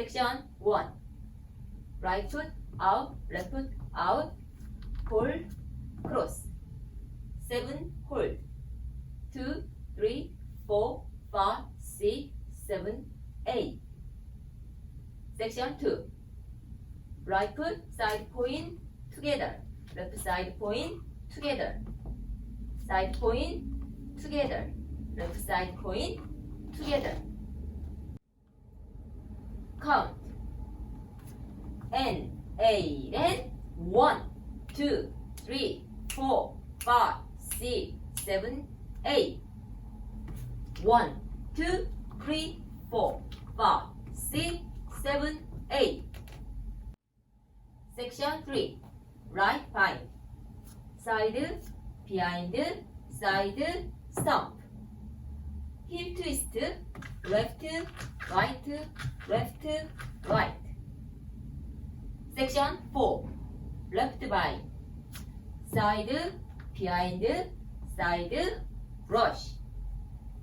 Section 1. Right foot out, left foot out, hold, cross. 7, hold. 2, 3, 4, 5, 6, 7, 8. Section 2. Right foot side point together. Left side point together. Side point together. Left side point together. Count. N, A, N. 1, 2, 3, 4, 5, 6, 7, 8. 1, 2, 3, 4, 5, 6, 7, 8. Section 3. Right bind. Side, behind, side, stomp. Heel twist, left, right, left, right. Section 4. Left bind. Side, behind, side, brush.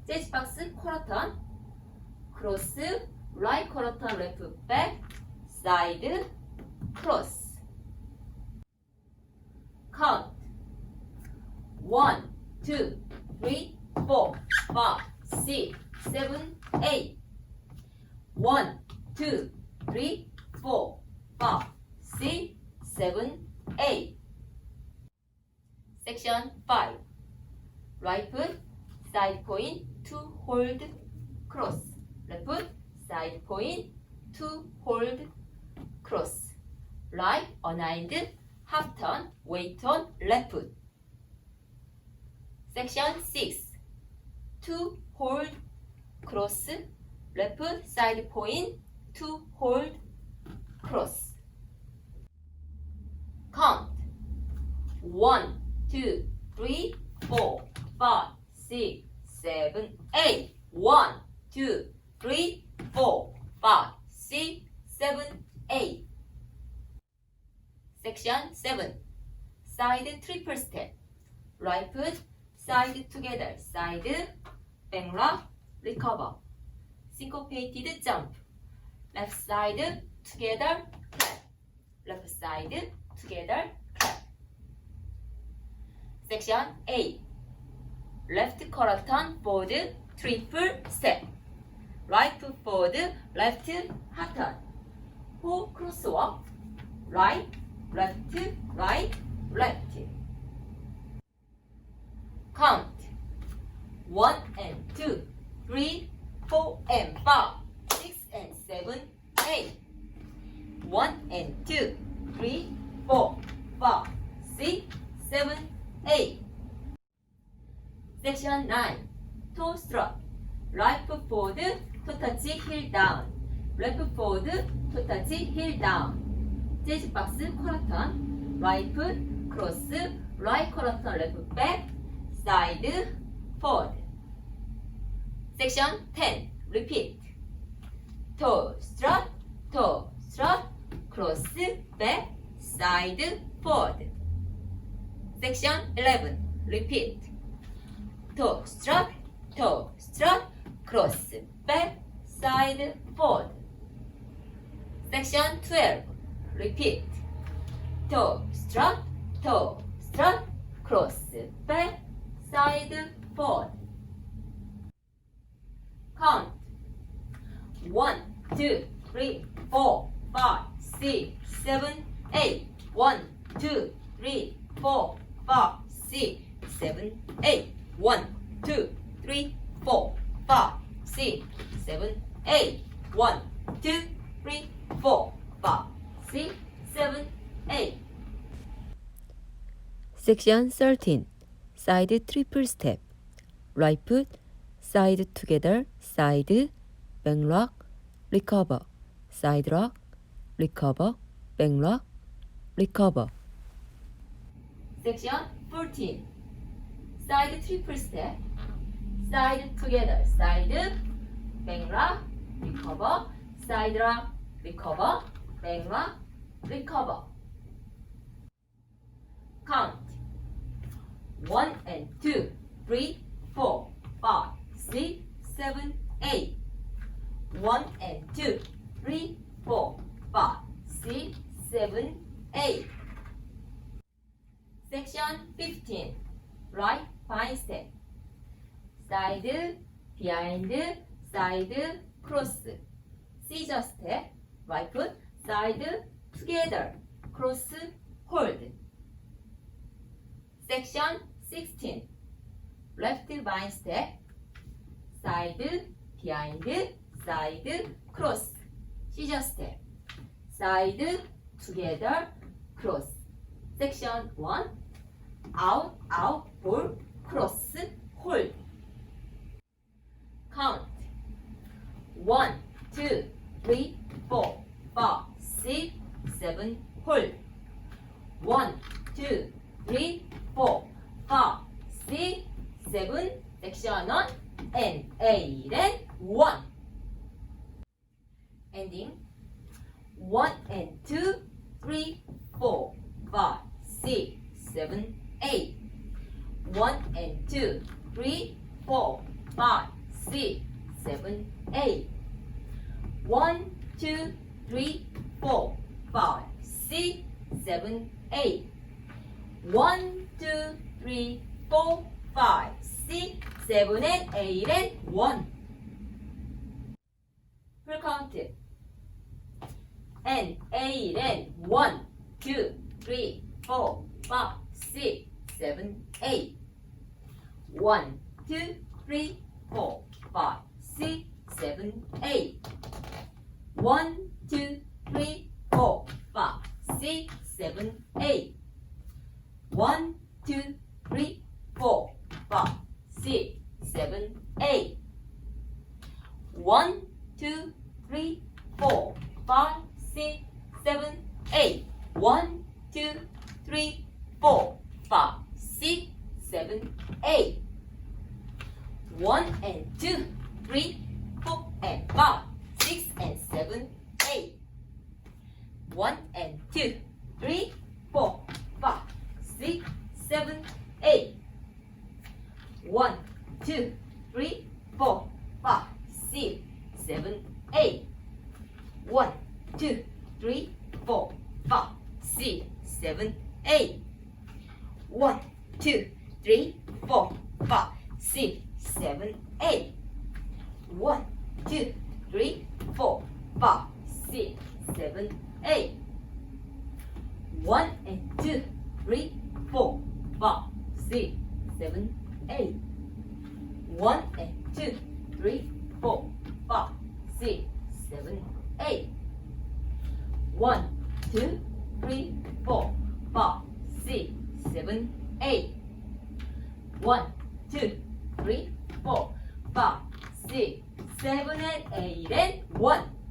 재즈 박스 쿼러턴. 크로스, right 쿼러턴 left back, side, cross. Count. 1, 2, 3, 4, 5, 6, 7, 8. 1, 2, 3, 4, 5, 6, 7, 8. Section 5. Right foot, side point to hold, cross. Left foot, side point to hold, cross. Right unwind, half turn, weight turn, left foot. Section 6. To hold, cross. Left foot, side point to hold, cross. Count. 1, 2, 3, 4, 5, 6, 7, 8. 1, 2, 3, 4, 5, 6, 7, 8. Section 7. Side triple step. Right foot, side together, side, back lock, recover. Syncopated jump. Left side together, clap. Left side together, clap. Section 8. Left quarter turn forward, triple step. Right foot forward, left half turn. 4 crosswalk. Right, left, right, left. Count. 1 and 2, 3, 4 and 5, 6 and 7, 8. 1 and 2, 3, 4, 5, 6, 7, 8. Section 9. Toe strut. Right foot forward, toe touch, heel down. Left foot forward, toe touch, heel down. 재즈 박스 쿼러턴. Right foot, cross, right 쿼러턴, left back, side, forward. Section 10. Repeat. Toe strut, cross, back, side, forward. Section 11. Repeat. Toe strut, cross, back, side, forward. Section 12. Repeat. Toe strut, cross, back, side, forward. Count. 1, 2, 3, 4, 5, 6, 7, 8. 1, 2, 3, 4, 5, 6, 7, 8. 1, 2, 3, 4, 5, 6, 7, 8. 1, 2, 3, 4, 5, 6, 7, 8. Section 13. Side triple step. Right foot, side together, side, back lock, recover. Side lock, recover, back lock, recover. Section 14. Side triple step. Side together, side, back lock, recover. Side lock, recover, back lock, recover. Count. 1 and 2, 3, 4, 5, 6, 7, 8. 1 and 2, 3, side, behind, side, cross. scissor step, right foot, side, together, cross, hold. Section 16. Left bind step, side, behind, side, cross. scissor step, side, together, cross. Section 1. Out, out, pull, cross, hold. Count. 1, 2, 3, 4, 5, 6, 7, hold. 1, 2, 3, 4, 5, 6, 7, section 1, and 8, and 1. Ending. 1 and 2, 3, 4, 5, 6, 7, 8. 1 and 2, 3, 4, 5, 6, 7, 8. 1, 2, 3, 4, 5, 6, 7, 8. 1, 2, 3, 4, 5, 6, 7, and 8, and 1. Full count. And 8, and 1, 2, 3, 4, 5, 6, 7, 8. 1, 2, 3, 4, 5, 6, 7, 8. 1, 2, 3, 4, 5, 6, 7, 8. 1, 2, 3, 4, 5, 6, 7, 8. 1, 2, 3, 4, 5, 6, 7, 8. 1, 2, 3, 4, 5, 6, 7, 8. 1 and 2, 3, 4 and 5, 6 and 7, 8. 1 and 2, 3, 4, 5, 6, 7, 8. 1, 2, 3, 4, 5, 6, 7, 8. 1, 2, 3, 4, 5, 6, 7, 8. 1, 2, 3, 4, 5, 6, 7, 8. 1, 2, 3, 4, 5, 6, 7, 8. 1 and 2, 3, 4, 5, 6, 7, 8. 1 and 2, 3, 4, 5, 6, 7, 8. 1, 2, 3, 4, 5, 6, 7, 8. 1, 2, 3, 4, 5, 6, 7, and 8, and 1.